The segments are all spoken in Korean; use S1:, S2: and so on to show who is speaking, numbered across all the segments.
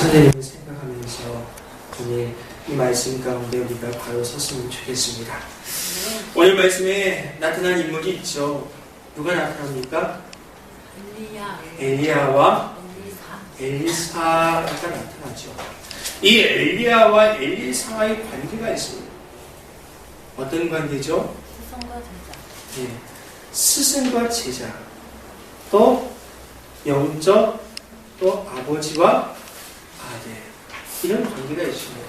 S1: 선생님을 생각하면서 오늘 이 말씀 가운데 우리가 바로 섰으면 좋겠습니다. 오늘 말씀에 나타난 인물이 있죠. 누가 나타납니까? 엘리야와 엘리사가 나타나죠. 이 엘리야와 엘리사의 관계가 있습니다. 어떤 관계죠?
S2: 스승과 제자.
S1: 예, 스승과 제자, 또 영적, 또 아버지와 아들, 이런 관계가 있습니다.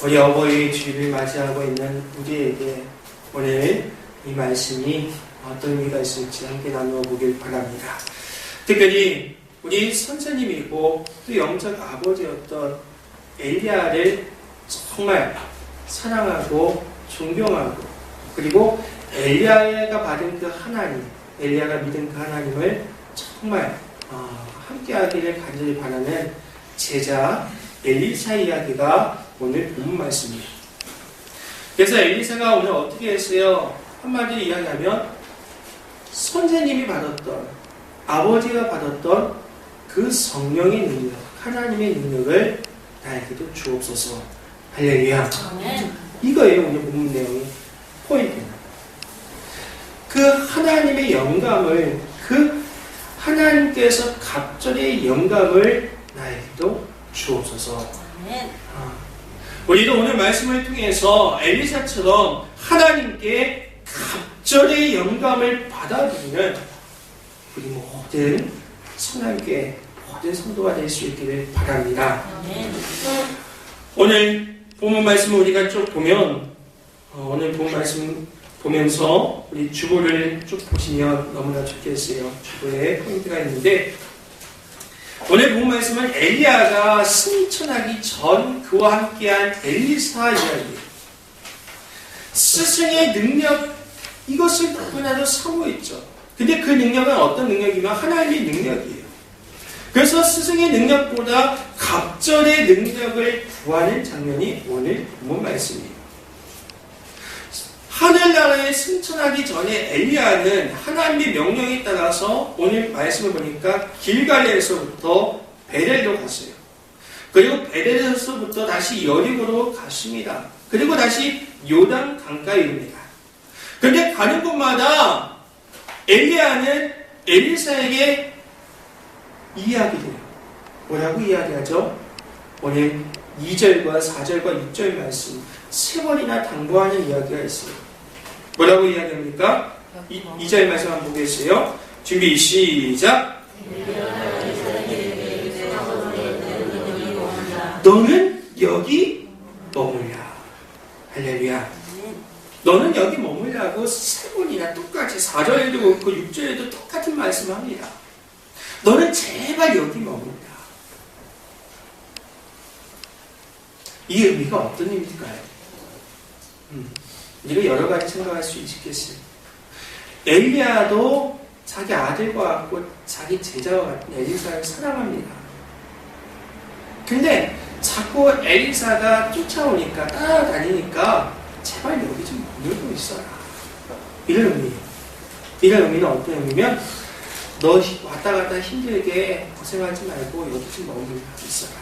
S1: 우리 어버이 주일을 맞이하고 있는 우리에게 오늘 이 말씀이 어떤 의미가 있을지 함께 나누어 보길 바랍니다. 특별히 우리 선생님이고 또 영적 아버지였던 엘리야를 정말 사랑하고 존경하고, 그리고 엘리야가 받은 그 하나님, 엘리야가 믿은 그 하나님을 정말 함께하기를 간절히 바라는 제자 엘리사 이야기가 오늘 본문 말씀입니다. 그래서 엘리사가 오늘 어떻게 했어요? 한마디로 이야기하면 선생님이 받았던, 아버지가 받았던 그 성령의 능력, 하나님의 능력을 나에게도 주옵소서. 할렐루야. 이거예요, 오늘 본문 내용의 포인트는. 그 하나님의 영감을, 그 하나님께서 갑절의 영감을 나에게도 주옵소서. 우리도 오늘 말씀을 통해서 엘리사처럼 하나님께 갑절의 영감을 받아들이는 우리 모든 성령께 모든 성도가 될 수 있기를 바랍니다. 오늘 본문 말씀을 우리가 쭉 보면, 오늘 본문 말씀 보면서 우리 주보를 쭉 보시면 너무나 좋겠어요. 주보에 포인트가 있는데, 오늘 본문 말씀은 엘리야가 승천하기 전 그와 함께한 엘리사 이야기, 스승의 능력, 이것을 너무나도 사모했죠. 근데 그 능력은 어떤 능력이면 하나님의 능력이에요. 그래서 스승의 능력보다 갑절의 능력을 구하는 장면이 오늘 본문 말씀이에요. 하늘나라에 승천하기 전에 엘리야는 하나님의 명령에 따라서 오늘 말씀을 보니까 길갈에서부터 베델로 갔어요. 그리고 베델에서부터 다시 여리고로 갔습니다. 그리고 다시 요단 강가입니다. 그런데 가는 곳마다 엘리야는 엘리사에게 이야기해요. 뭐라고 이야기하죠? 오늘 2절과 4절과 6절 말씀 세 번이나 당부하는 이야기가 있어요. 뭐라고 이야기합니까? 2절 말씀 한번 보겠어요. 준비 시작. 너는 여기 머물라. 할렐루야. 너는 여기 머물라고 세 번이나 똑같이 4절에도 그렇고 6절에도 똑같은 말씀합니다. 너는 제발 여기 머물라. 이 의미가 어떤 의미일까요? 우리가 여러 가지 생각할 수 있겠어요. 엘리야도 자기 아들과 같고 자기 제자와 같은 엘리사를 사랑합니다. 근데 자꾸 엘리사가 쫓아오니까, 따라다니니까 제발 여기 좀 머물고 있어라. 이런 의미예요. 이런 의미는 어떤 의미면 너 왔다 갔다 힘들게 고생하지 말고 여기 좀 머물고 있어라.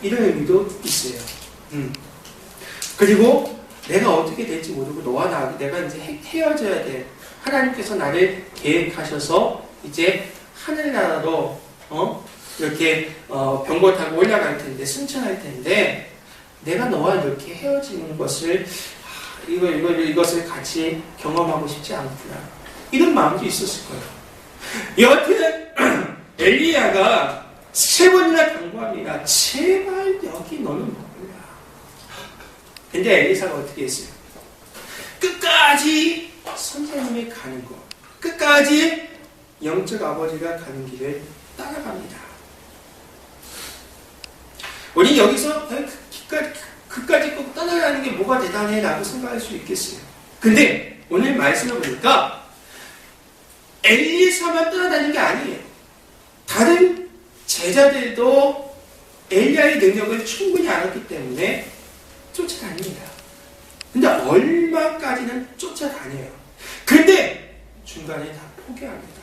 S1: 이런 의미도 있어요. 그리고 내가 어떻게 될지 모르고 너와 나, 내가 이제 헤어져야 돼. 하나님께서 나를 계획하셔서 이제 하늘나라로 이렇게 병거 타고 올라갈 텐데, 승천할 텐데, 내가 너와 이렇게 헤어지는 것을 이것을 같이 경험하고 싶지 않구나. 이런 마음도 있었을 거예요. 여하튼 엘리야가 세 번이나 당부합니다. 제발 여기 너는 머물라. 근데 엘리사가 어떻게 했어요? 끝까지 선생님이 가는 것, 끝까지 영적 아버지가 가는 길을 따라갑니다. 우리 여기서 그까지 꼭 따라가는 게 뭐가 대단해 라고 생각할 수 있겠어요. 근데 오늘 말씀을 보니까 엘리사만 따라다니는 게 아니에요. 다른 제자들도 엘리야의 능력을 충분히 알았기 때문에 쫓아다닙니다. 근데 얼마까지는 쫓아다녀요. 근데 중간에 다 포기합니다.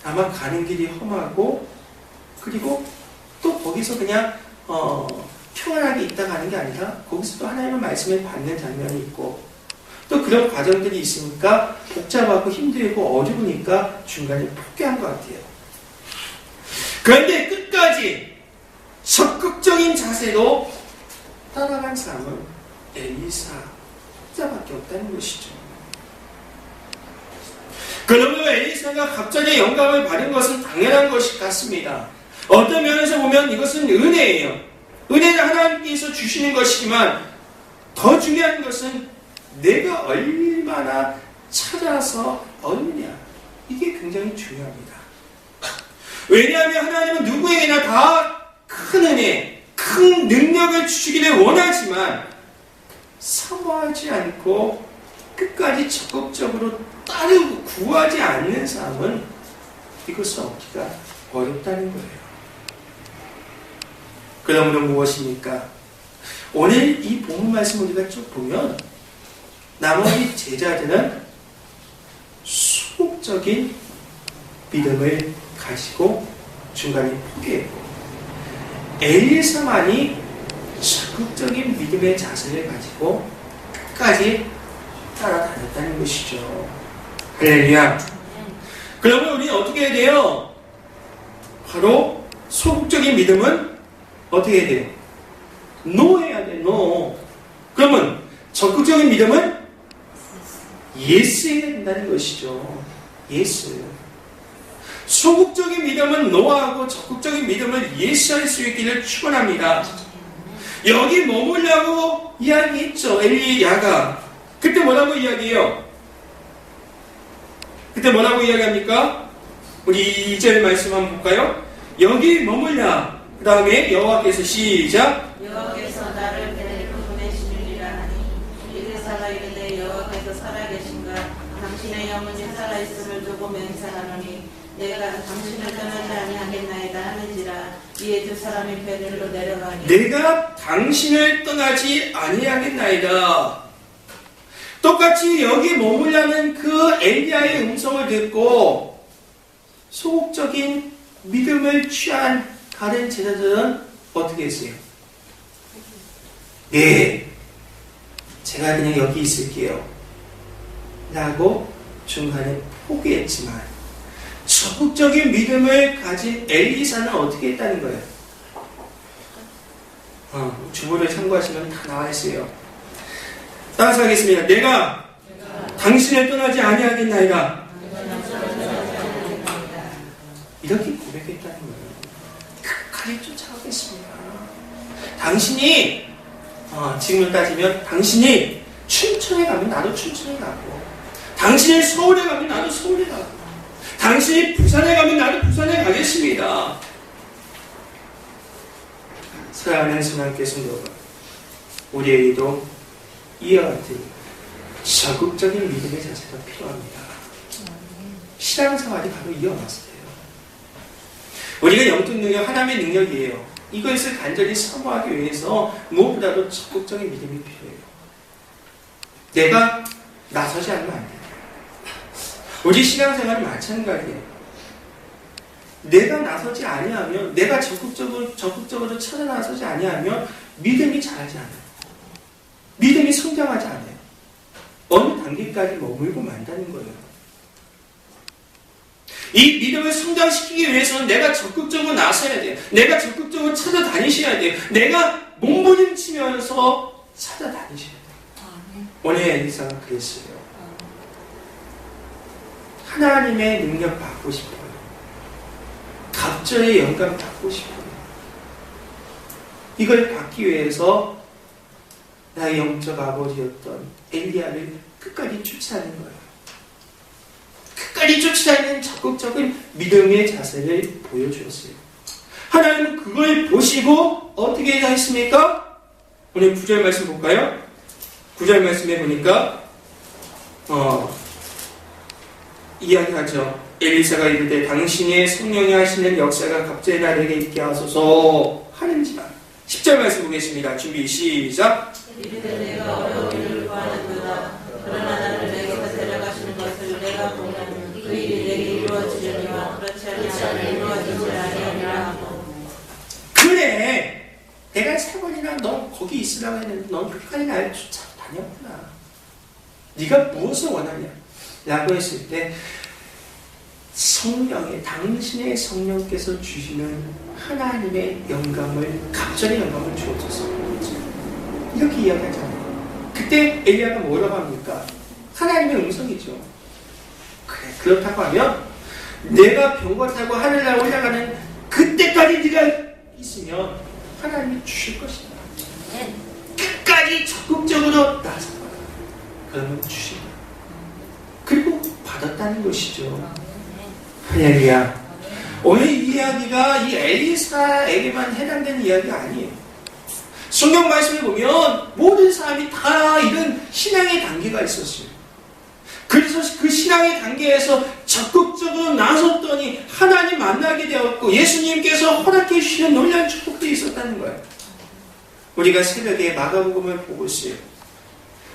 S1: 아마 가는 길이 험하고, 그리고 또 거기서 그냥 평안하게 있다가 하는 게 아니라 거기서도 하나님의 말씀을 받는 장면이 있고 또 그런 과정들이 있으니까 복잡하고 힘들고 어려우니까 중간에 포기한 것 같아요. 그런데 끝까지 적극적인 자세로 따라간 사람은 엘리사밖에 없다는 것이죠. 그러므로 엘리사가 갑자기 영감을 받은 것은 당연한 것이 같습니다. 어떤 면에서 보면 이것은 은혜예요. 은혜는 하나님께서 주시는 것이지만 더 중요한 것은 내가 얼마나 찾아서 얻느냐. 이게 굉장히 중요합니다. 왜냐하면 하나님은 누구에게나 다 큰 은혜, 큰 능력을 주시기를 원하지만 사모하지 않고 끝까지 적극적으로 따르고 구하지 않는 사람은 이것을 얻기가 어렵다는 거예요. 그러므로 무엇입니까? 오늘 이 본문 말씀 우리가 쭉 보면 나머지 제자들은 소극적인 믿음을 가지고 중간에 포기했고 엘리사만이 적극적인 믿음의 자세를 가지고 끝까지 따라다녔다는 것이죠. 할렐루야. 그러면 우리는 어떻게 해야 돼요? 바로 소극적인 믿음은 어떻게 해야 돼요? 노 해야 돼. 노. 그러면 적극적인 믿음은 예스 해야 된다는 것이죠. 예스. 소극적인 믿음은 노하고 적극적인 믿음을 예스할 수 있기를 축원합니다. 여기 머물라고 이야기했죠. 엘리야가. 그때 뭐라고 이야기해요? 그때 뭐라고 이야기합니까? 우리 2절 말씀 한번 볼까요? 여기 머물라. 그 다음에 여호와께서 시작.
S2: 여호와께서 나를 데리고 보내시리라 하니 엘리사가 이르되 여호와께서 살아계신가 당신의 영혼이 살아있음을 두고 맹세하노니 내가 당신을 떠나지 아니하겠나이다 하는지라. 이에 두 사람이 베들로 내려가니
S1: 내가 당신을 떠나지 아니하겠나이다. 똑같이 여기 머물라는 그 엘리야의 음성을 듣고 소극적인 믿음을 취한 다른 제자들은 어떻게 했어요? 네, 제가 그냥 여기 있을게요 라고 중간에 포기했지만 적극적인 믿음을 가진 엘리사는 어떻게 했다는 거예요? 주보를 참고하시면 다 나와 있어요. 따라서 하겠습니다. 내가 당신을 떠나지 아니하겠나이다. 이렇게 고백했다는 거예요. 끝까지 쫓아가겠습니다. 당신이 지금을 따지면 당신이 춘천에 가면 나도 춘천에 가고 당신이 서울에 가면 나도 서울에 가고 당신이 부산에 가면 나도 부산에 가겠습니다. 사랑하는 성도님께 성도가 우리에게도 이와 같은 적극적인 믿음의 자세가 필요합니다. 신앙생활이 바로 이와 같아요. 우리가 영적 능력, 하나님의 능력이에요. 이것을 간절히 사모하기 위해서 무엇보다도 적극적인 믿음이 필요해요. 내가 나서지 않으면 안 돼요. 우리 신앙생활은 마찬가지예요. 내가 나서지 아니하면, 내가 적극적으로 찾아 나서지 아니하면 믿음이 자라지 않아요. 믿음이 성장하지 않아요. 어느 단계까지 머물고 만다는 거예요. 이 믿음을 성장시키기 위해서는 내가 적극적으로 나서야 돼요. 내가 적극적으로 찾아다니셔야 돼요. 내가 몸부림치면서 찾아다니셔야 돼요. 오늘 엘리사가 그랬어요. 하나님의 능력 받고 싶어요. 갑절의 영감 받고 싶어요. 이걸 받기 위해서 나의 영적 아버지였던 엘리야를 끝까지 쫓아내는 거예요. 끝까지 쫓아내는 적극적인 믿음의 자세를 보여주었어요. 하나님은 그걸 보시고 어떻게 했습니까? 오늘 9절 말씀 볼까요? 9절 말씀에 보니까 이야기하죠. 엘리사가 이르되 당신의 성령이 하시는 역사가 갑자기 나에게 있게 하소서 하는지만 10절 말씀 보겠습니다. 준비 시작.
S2: 이르되 내가 어려운 일을 구하는도다. 그러나 나를 내게서 데려가시는 것을 내가 보면 그 일이 내게 이루어지려니와 그렇지 아니하면 이루어지지 아니하리라 하고.
S1: 그래 내가 3번이나 너 거기 있으라고 했는데 넌 끝까지 날 쫓아다녔구나. 네가 무엇을 원하냐? 라고 했을 때 성령의, 당신의 성령께서 주시는 하나님의 영감을, 갑절의 영감을 주어졌어. 이렇게 이야기하잖아요. 그때 엘리야가 뭐라고 합니까? 하나님의 음성이죠. 그래, 그렇다고 하면 내가 병거 타고 하늘나라 올라가는 그때까지 네가 있으면 하나님이 주실 것이다. 끝까지 적극적으로 나서라. 그러면 주신다. 그리고 받았다는 것이죠. 할렐루야. 오늘 이 이야기가 이 엘리사에게만 해당되는 이야기가 아니에요. 성경 말씀을 보면 모든 사람이 다 이런 신앙의 단계가 있었어요. 그래서 그 신앙의 단계에서 적극적으로 나섰더니 하나님 만나게 되었고 예수님께서 허락해 주시는 놀라운 축복도 있었다는 거예요. 우리가 새벽에 마가복음을 보고 있어요.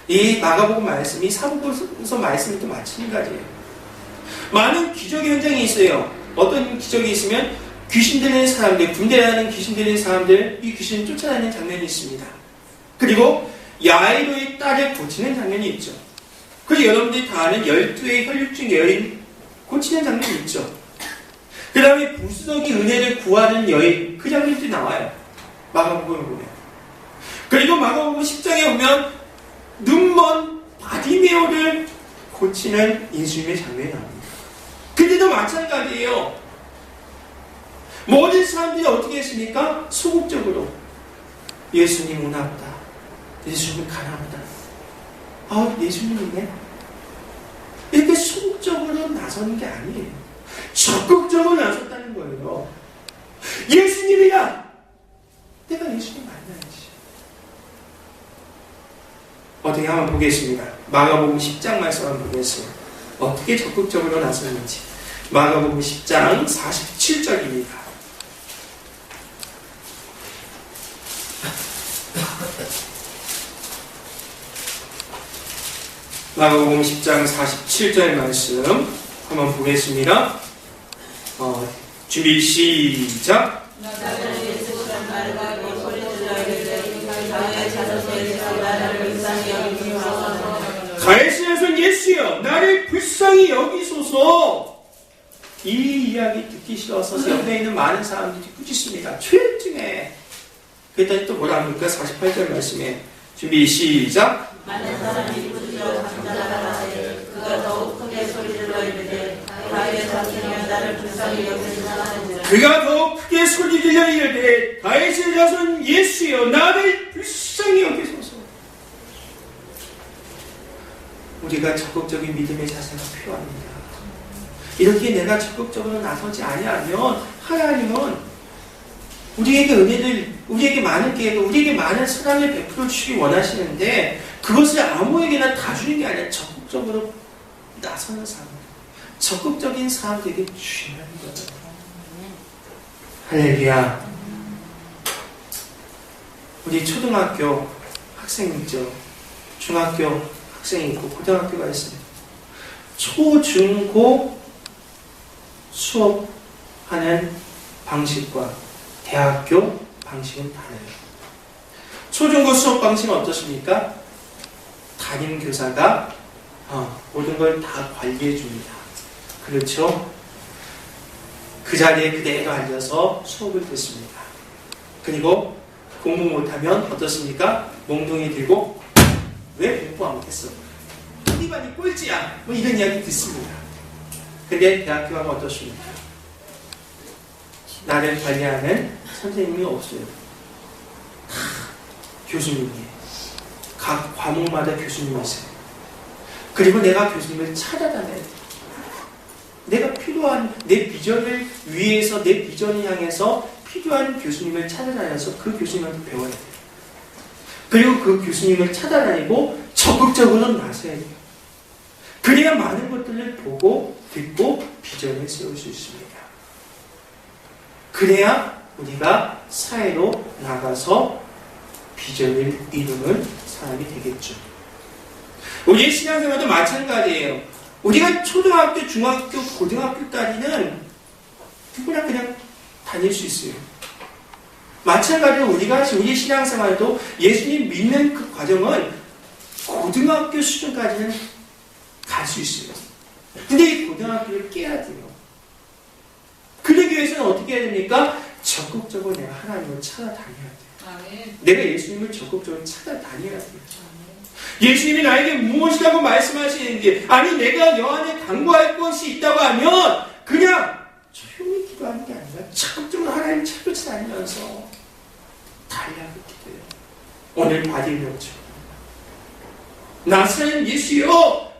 S1: 이 마가복음 말씀이 사복음서 말씀도 마찬가지예요. 많은 기적 현장이 있어요. 어떤 기적이 있으면 귀신 들리는 사람들, 군대라는 귀신 들리는 사람들, 이 귀신을 쫓아다니는 장면이 있습니다. 그리고 야이로의 딸을 고치는 장면이 있죠. 그리고 여러분들이 다 아는 12의 혈육증 여인 고치는 장면이 있죠. 그 다음에 부스러기 은혜를 구하는 여인, 그 장면도 나와요. 마가복음을 보면. 그리고 마가복음 10장에 보면 눈먼 바디메오를 고치는 예수님의 장면이 나옵니다. 근데도 마찬가지예요. 모든 사람들이 어떻게 했습니까? 소극적으로 예수님 오나보다, 예수님 가나보다, 예수님 있네. 이렇게 소극적으로 나서는 게 아니에요. 적극적으로 나섰다는 거예요. 예수님이야! 내가 예수님 만나야지. 어떻게 한번 보겠습니다. 마가복음 10장 말씀 한번 보겠습니다. 어떻게 적극적으로 나섰는지. 마가복음 10장 47절입니다. 마가복음 10장 47절 말씀 한번 보겠습니다. 준비 시작. 가이사랴에서 예수여 나를 불쌍히 여기소서. 이 이야기 듣기 싫어서 옆에 있는 많은 사람들이 꾸짖습니다. 초열증에. 그랬더니 또 뭐라 합니까? 48절 말씀에 준비 시작.
S2: 많은 사람이 부르짖어 잠자라가되 그가 더욱 크게 소리질러 이르되 다윗의 자손이여 나를 불쌍히 여기소서.
S1: 그가 더욱 크게 소리질러 이르되 다윗의 자손 예수여 나를 불쌍히 여기소서. 우리가 적극적인 믿음의 자세가 필요합니다. 이렇게 내가 적극적으로 나서지 아니하면 하나님은 우리에게 은혜를, 우리에게 많은 계획을, 우리에게 많은 사랑을 베풀어 주시기 원하시는데 그것을 아무에게나 다 주는 게 아니라 적극적으로 나서는 사람, 적극적인 사람들에게 주시는 거예요. 할렐루야. 우리 초등학교 학생 있죠. 중학교 학생이 있고 고등학교가 있습니다. 초, 중, 고 수업하는 방식과 대학교 방식은 다르요. 초중고 수업 방식은 어떻습니까? 담임교사가 모든 걸 다 관리해 줍니다. 그렇죠? 그 자리에 그대로 앉아서 수업을 듣습니다. 그리고 공부 못하면 어떻습니까? 몽둥이 들고 왜 공부 안 못했어? 우리 반이 꼴찌야. 뭐 이런 이야기 듣습니다. 근데 대학교 가면 어떻습니까? 나를 관리하는 선생님이 없어요. 다 교수님이에요. 각 과목마다 교수님이 있어요. 그리고 내가 교수님을 찾아다녀요. 내가 필요한 내 비전을 위해서, 내 비전을 향해서 필요한 교수님을 찾아다녀서 그 교수님한테 배워야 돼요. 그리고 그 교수님을 찾아다니고 적극적으로 나서야 돼요. 그래야 많은 것들을 보고 듣고 비전을 세울 수 있습니다. 그래야 우리가 사회로 나가서 비전을 이루는 사람이 되겠죠. 우리의 신앙생활도 마찬가지예요. 우리가 초등학교, 중학교, 고등학교까지는 누구나 그냥 다닐 수 있어요. 마찬가지로 우리가 우리 신앙생활도 예수님 믿는 그 과정은 고등학교 수준까지는 갈 수 있어요. 근데 이 고등학교를 깨야 돼요. 그러기 위해서는 어떻게 해야 됩니까? 적극적으로 내가 하나님을 찾아다녀야 돼요. 내가 예수님을 적극적으로 찾아다녀야 돼요. 예수님이 나에게 무엇이라고 말씀하시는지, 아니 내가 여 안에 간구할 것이 있다고 하면 그냥 조용히 기도하는 게 아니라 적극적으로 하나님을 찾아다니면서 달려하게 돼요. 오늘 바디로죠. 나사렛 예수여,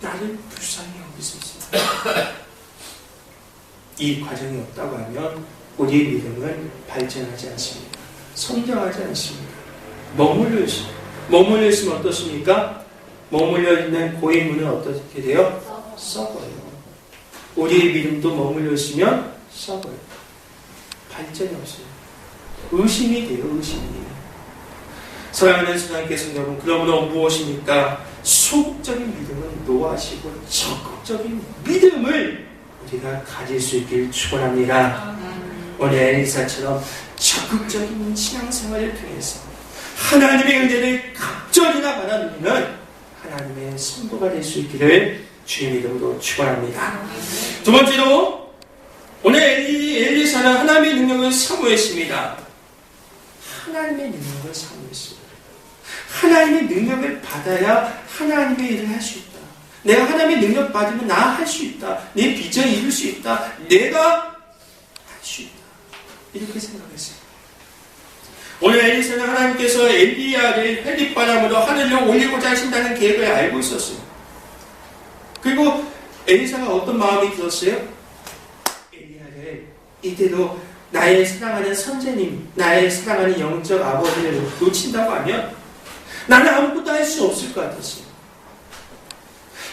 S1: 나를 불쌍히 여기소서. 이 과정이 없다고 하면 우리의 믿음은 발전하지 않습니다. 성장하지 않습니다. 머물러 있으면 어떻습니까? 머물러 있는 고인물은 어떻게 돼요? 썩어요. 우리의 믿음도 머물러 있으면 썩어요. 발전이 없어요. 의심이 돼요. 의심이. 사랑하는 신앙께서 여러분, 그러므로 무엇입니까? 소극적인 믿음은 노하시고 적극적인 믿음을 우리가 가질 수 있기를 축원합니다. 오늘 엘리사처럼 적극적인 신앙생활을 통해서 하나님의 은혜를 갑절이나 받아 누리는 하나님의 성도가 될 수 있기를 주의 이름으로 축원합니다. 두 번째로 오늘 엘리사는 하나님의 능력을 사모했습니다. 하나님의 능력을 사모했습니다. 하나님의 능력을 받아야 하나님의 일을 할 수 있다. 내가 하나님의 능력 받으면 나 할 수 있다. 내 비전을 이룰 수 있다. 내가 할 수 있다. 이렇게 생각했어요. 오늘 엘리사는 하나님께서 엘리야를 헬릿바람으로 하늘로 올리고자 하신다는 계획을 알고 있었어요. 그리고 엘리사가 어떤 마음이 들었어요? 엘리야를 이대로 나의 사랑하는 선생님, 나의 사랑하는 영적 아버지를 놓친다고 하면 나는 아무것도 할 수 없을 것 같았어요.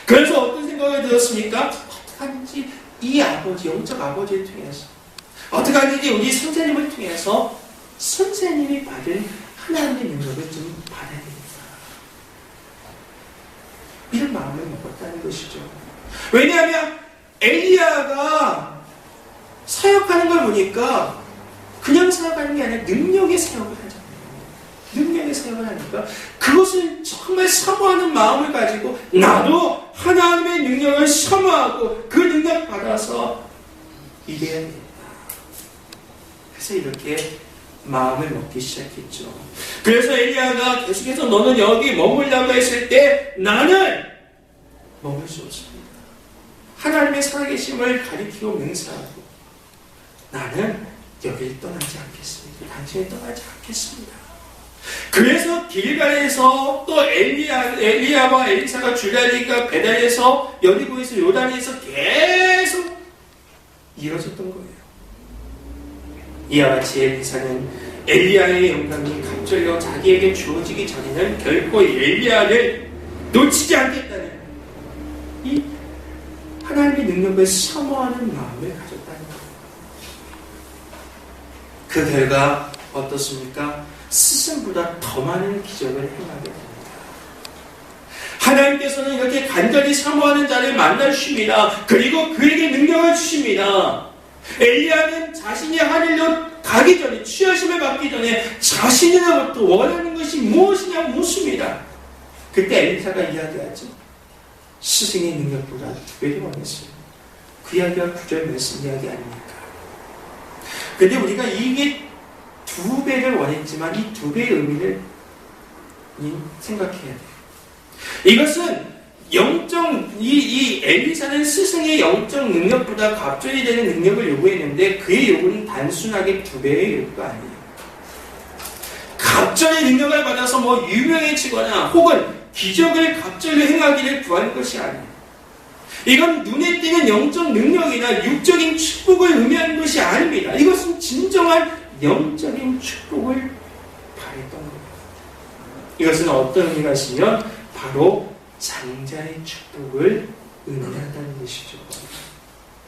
S1: 그래서 어떤 생각이 들었습니까? 어떻게 하는지 이 아버지, 영적 아버지를 통해서, 어떻게 하는지 우리 선생님을 통해서 선생님이 받은 하나님의 능력을 좀 받아야 되겠다. 이런 마음을 먹었다는 것이죠. 왜냐하면 엘리야가 사역하는 걸 보니까 그냥 사역하는 게 아니라 능력의 사역을 하잖아요. 능력의 사역을 하니까 그것을 정말 사모하는 마음을 가지고 나도 하나님의 능력을 사모하고 그 능력 받아서 일해야 된다. 그래서 이렇게 마음을 먹기 시작했죠. 그래서 엘리야가 계속해서 너는 여기 머물라고 했을 때 나는 머물 수 없습니다. 하나님의 살아계심을 가리키고 맹세하고 나는 여기를 떠나지 않겠습니다. 당신을 떠나지 않겠습니다. 그래서 길갈에서 또 엘리야와 엘리사가 줄다리가 베달에서 여리고에서 요단에서 계속 이어졌던 거예요. 이와 같이 엘리사는 엘리야의 영광이 갑절로 자기에게 주어지기 전에는 결코 엘리야를 놓치지 않겠다는 이 하나님의 능력을 사모하는 마음을 가졌다는 거예요. 그 결과 어떻습니까? 스승보다 더 많은 기적을 행하게 됩니다. 하나님께서는 이렇게 간절히 사모하는 자를 만나 주십니다. 그리고 그에게 능력을 주십니다. 엘리야는 자신이 하늘로 가기 전에, 취하심을 받기 전에 자신으로부터 원하는 것이 무엇이냐고 묻습니다. 그때 엘리사가 이야기하죠. 스승의 능력보다 두 배를 원했어요. 그 이야기가 9절 말씀 이야기 아닙니까? 근데 우리가 이게 두 배를 원했지만 이 두 배의 의미를 생각해야 돼요. 이것은 이 엘리사는 스승의 영적 능력보다 갑절이 되는 능력을 요구했는데 그의 요구는 단순하게 두 배의 요구가 아니에요. 갑절의 능력을 받아서 뭐 유명해지거나 혹은 기적을 갑절로 행하기를 구하는 것이 아니에요. 이건 눈에 띄는 영적 능력이나 육적인 축복을 의미하는 것이 아닙니다. 이것은 진정한 영적인 축복을 바랬던 거예요. 이것은 어떤 의미가 있으면 바로 장자의 축복을 의미한다는 것이죠.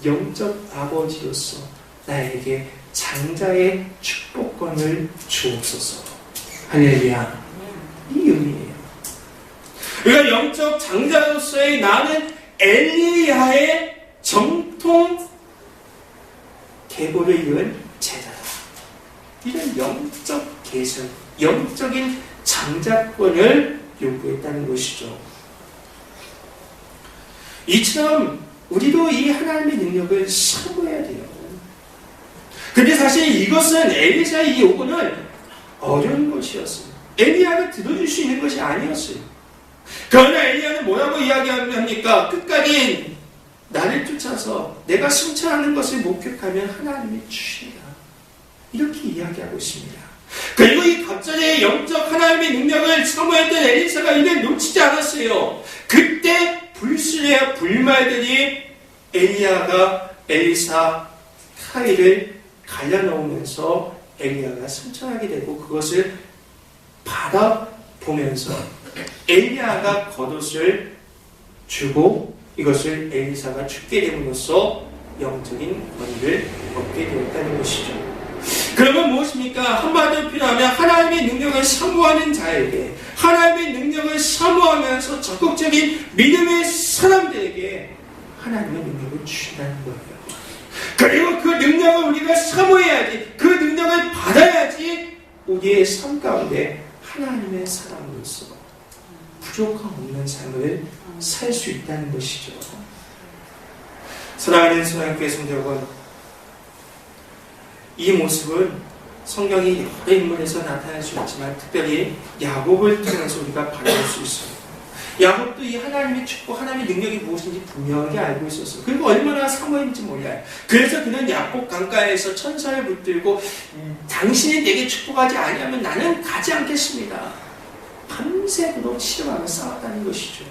S1: 영적 아버지로서 나에게 장자의 축복권을 주옵소서. 할렐루야. 이 의미예요. 그러니까 영적 장자로서의 나는 엘리야의 정통 계보를 이은 제자다. 이런 영적 개선, 영적인 장자권을 요구했다는 것이죠. 이처럼 우리도 이 하나님의 능력을 사모해야 돼요. 근데 사실 이것은 엘리사의 이 요구는 어려운 것이었어요. 엘리야가 들어줄 수 있는 것이 아니었어요. 그러나 엘리야는 뭐라고 이야기합니까? 끝까지 나를 쫓아서 내가 승천하는 것을 목격하면 하나님이 주신다. 이렇게 이야기하고 있습니다. 그리고 이 갑자기 영적 하나님의 능력을 사모했던 엘리사가 이를 놓치지 않았어요. 그때 불순의 불말들이 엘리사 카이를 갈라놓으면서 엘리야가 승천하게 되고 그것을 바라보면서 엘리야가 겉옷을 주고 이것을 엘리사가 죽게 됨으로써 영적인 권위를 얻게 되었다는 것이죠. 그러면 무엇입니까? 한마디로 표현하면 하나님의 능력을 사모하는 자에게, 하나님의 능력을 사모하면서 적극적인 믿음의 사람들에게 하나님의 능력을 주신다는 거예요. 그리고 그 능력을 우리가 사모해야지, 그 능력을 받아야지 우리의 삶 가운데 하나님의 사람으로서 부족함 없는 삶을 살 수 있다는 것이죠. 사랑하는 성령교회 성도 여러분, 이 모습은 성경이 여러 인물에서 나타날 수 있지만 특별히 야곱을 통해서 우리가 바라볼 수 있어요. 야곱도 이 하나님의 축복, 하나님의 능력이 무엇인지 분명하게 알고 있었어요. 그리고 얼마나 사모했는지 몰라요. 그래서 그는 야곱 강가에서 천사를 붙들고 당신이 내게 축복하지 아니하면 나는 가지 않겠습니다. 밤새도록 치료하며 싸웠다는 것이죠.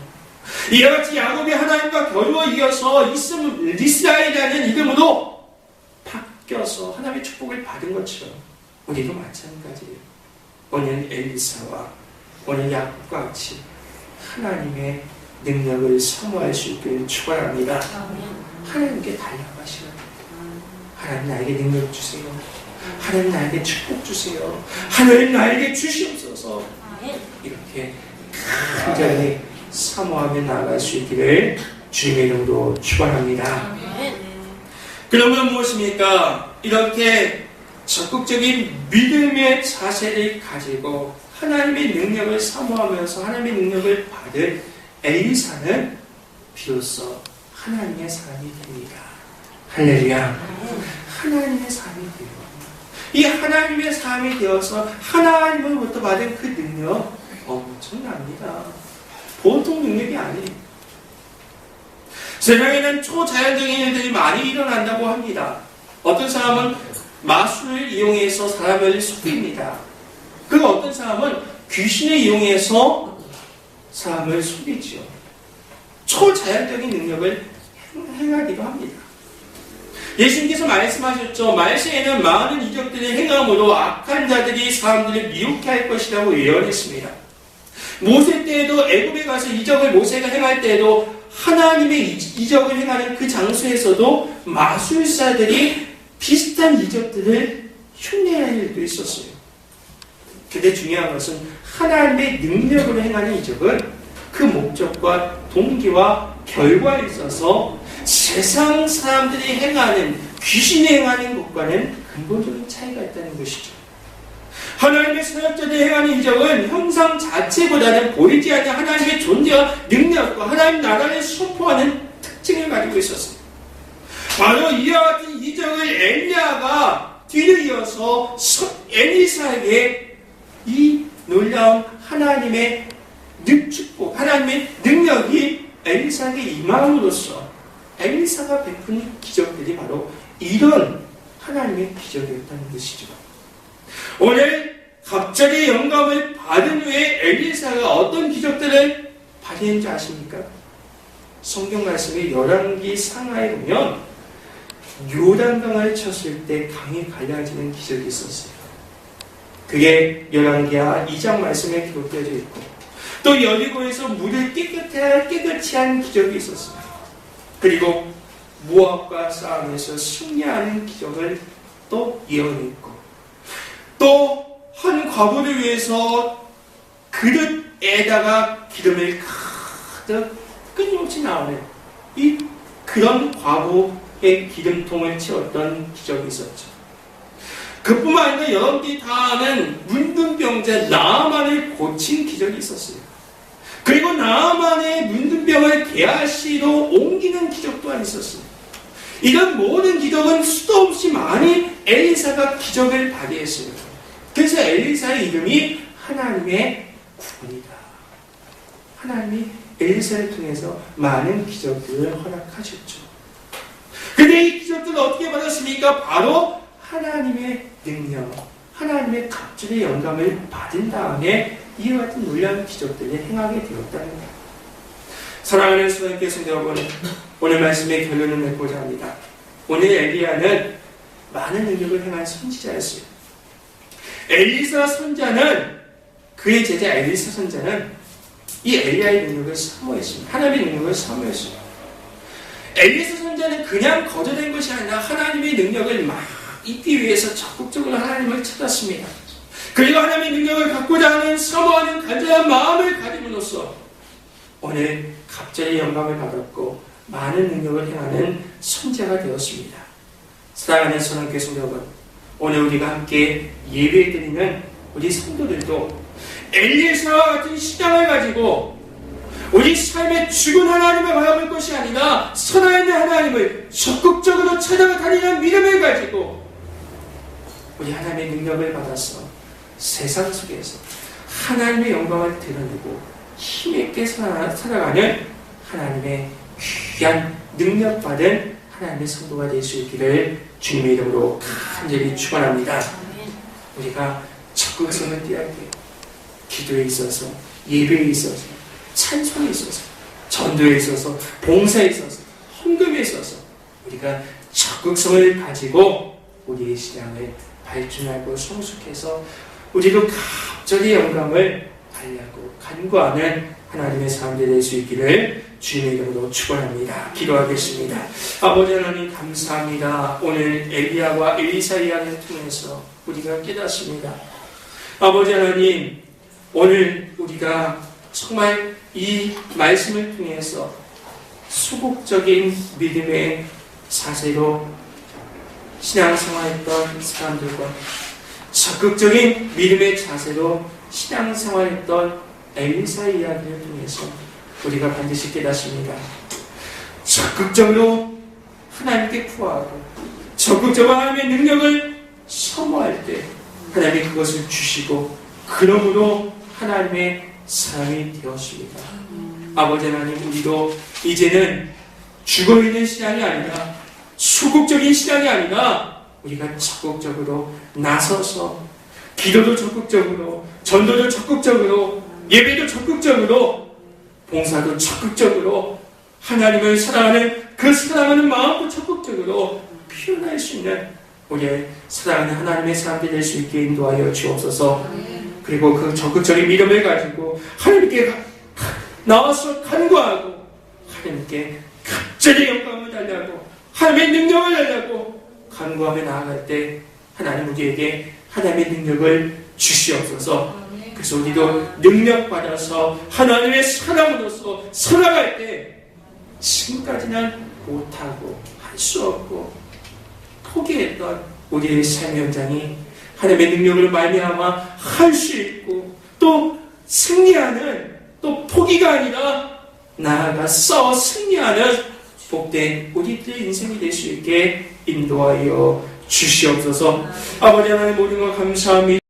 S1: 이와 같이 야곱이 하나님과 겨루어 이어서 이스라엘이라는 이름으로 바뀌어서 하나님의 축복을 받은 것처럼 우리도 마찬가지예요. 오늘 엘리사와 오늘 야곱과 같이 하나님의 능력을 사모할 수 있기를 축원합니다. 하나님께 달려가시라. 하나님 나에게 능력 주세요. 하나님 나에게 축복 주세요. 하나님 나에게 주시옵소서. 이렇게 간절히 사모하며 나아갈 수 있기를 주님의 이름으로 축원합니다. 그러면 무엇입니까? 이렇게 적극적인 믿음의 자세를 가지고 하나님의 능력을 사모하면서 하나님의 능력을 받을 엘리사는 비로소 하나님의 사람이 됩니다. 할렐루야. 하나님의 사람이 되어 이 하나님의 사람이 되어서 하나님으로부터 받은 그 능력 엄청납니다. 보통 능력이 아니에요. 세상에는 초자연적인 일들이 많이 일어난다고 합니다. 어떤 사람은 마술을 이용해서 사람을 속입니다. 그리고 어떤 사람은 귀신을 이용해서 사람을 속이지요. 초자연적인 능력을 행하기도 합니다. 예수님께서 말씀하셨죠. 말세에는 많은 이적들을 행함으로 악한 자들이 사람들을 미혹해 할 것이라고 예언했습니다. 모세 때에도 애굽에 가서 이적을 모세가 행할 때에도 하나님의 이적을 행하는 그 장소에서도 마술사들이 비슷한 이적들을 흉내낼 일도 있었어요. 근데 중요한 것은 하나님의 능력으로 행하는 이적은 그 목적과 동기와 결과에 있어서 세상 사람들이 행하는, 귀신이 행하는 것과는 근본적인 차이가 있다는 것이죠. 하나님의 사역자들이 행하는 이적은 형상 자체보다는 보이지 않는 하나님의 존재와 능력과 하나님 나라를 선포하는 특징을 가지고 있었습니다. 바로 이와 같은 이적을 엘리야가 뒤를 이어서 엘리사에게 이 놀라운 하나님의 축복, 하나님의 능력이 엘리사에게 임함으로써 엘리사가 베푸는 기적들이 바로 이런 하나님의 기적이었다는 것이죠. 오늘 갑자기 영감을 받은 후에 엘리사가 어떤 기적들을 발휘했는지 아십니까? 성경 말씀에 열왕기 상하에 보면 요단강을 쳤을 때 강이 갈라지는 기적이 있었어요. 그게 열왕기하 2장 말씀에 기록되어 있고 또 여리고에서 물을 깨끗이 한 기적이 있었어요. 그리고 모압과 싸움에서 승리하는 기적을 또 예언했고 또 한 과부를 위해서 그릇에다가 기름을 가득 끊임없이 나오는 그런 과부의 기름통을 채웠던 기적이 있었죠. 그뿐만 아니라 여러분들이 다 아는 문둥병자 나아만을 고친 기적이 있었어요. 그리고 나아만의 문둥병을 게하시로 옮기는 기적 또한 있었어요. 이런 모든 기적은 수도 없이 많이 엘리사가 기적을 발휘했어요. 그래서 엘리사의 이름이 하나님의 구원이다. 하나님이 엘리사를 통해서 많은 기적들을 허락하셨죠. 근데 이 기적들을 어떻게 받았습니까? 바로 하나님의 능력, 하나님의 갑절의 영감을 받은 다음에 이와 같은 놀라운 기적들을 행하게 되었다는 거예요. 사랑하는 수고님께 성도 여러분, 오늘 말씀의 결론을 맺고자 합니다. 오늘 엘리야는 많은 능력을 행한 선지자였어요. 엘리사 선자는, 그의 제자 엘리사 선자는 이 엘리야의 능력을 사모했습니다. 하나님의 능력을 사모했어요. 엘리사 선자는 그냥 거저된 것이 아니라 하나님의 능력을 막 잊기 위해서 적극적으로 하나님을 찾았습니다. 그리고 하나님의 능력을 갖고자 하는 사모하는 간절한 마음을 가짐으로써 오늘 갑절의 영감을 받았고 많은 능력을 행하는 선자가 되었습니다. 사랑하는 선한 교성 여러분, 오늘 우리가 함께 예배드리는 우리 성도들도 엘리사와 같은 신앙을 가지고 우리 삶의 죽은 하나님을 바라볼 것이 아니라 살아있는 하나님을 적극적으로 찾아가 다니는 믿음을 가지고 우리 하나님의 능력을 받아서 세상 속에서 하나님의 영광을 드러내고 힘있게 살아가는 하나님의 귀한 능력받은 하나님의 성도가 될 수 있기를 주님의 이름으로 간절히 축원합니다. 우리가 적극성을 띄어야 돼요. 기도에 있어서, 예배에 있어서, 찬송에 있어서, 전도에 있어서, 봉사에 있어서, 헌금에 있어서 우리가 적극성을 가지고 우리의 신앙을 발전하고 성숙해서 우리도 갑절의 영광을 달라고 간구하는 하나님의 사람들이 될 수 있기를 주님의 이름으로 축원합니다. 기도하겠습니다. 아버지 하나님 감사합니다. 오늘 엘리야와 엘리사 이야기를 통해서 우리가 깨닫습니다. 아버지 하나님, 오늘 우리가 정말 이 말씀을 통해서 소극적인 믿음의 자세로 신앙생활했던 사람들과 적극적인 믿음의 자세로 신앙생활했던 엘리사 이야기를 통해서 우리가 반드시 깨닫습니다. 적극적으로 하나님께 구하고 적극적으로 하나님의 능력을 사모할 때 하나님이 그것을 주시고 그러므로 하나님의 사람이 되었습니다. 아버지 하나님, 우리도 이제는 죽어있는 신앙이 아니라 소극적인 신앙이 아니라 우리가 적극적으로 나서서 기도도 적극적으로, 전도도 적극적으로, 예배도 적극적으로, 봉사도 적극적으로, 하나님을 사랑하는 그 사랑하는 마음도 적극적으로 표현할 수 있는 우리의 사랑하는 하나님의 사람들이 될 수 있게 인도하여 주옵소서. 그리고 그 적극적인 믿음을 가지고 하나님께 나와서 간구하고 하나님께 갑절의 영광을 달라고 하나님의 능력을 달라고 간구하며 나아갈 때 하나님 우리에게 하나님의 능력을 주시옵소서. 그래서 우리도 능력받아서 하나님의 사람으로서 살아갈 때 지금까지는 못하고 할 수 없고 포기했던 우리의 삶의 현장이 하나님의 능력을 말미암아 할 수 있고 또 승리하는, 또 포기가 아니라 나아가 싸워 승리하는 복된 우리들의 인생이 될 수 있게 인도하여 주시옵소서. 아버지 하나님, 모든 것 감사합니다.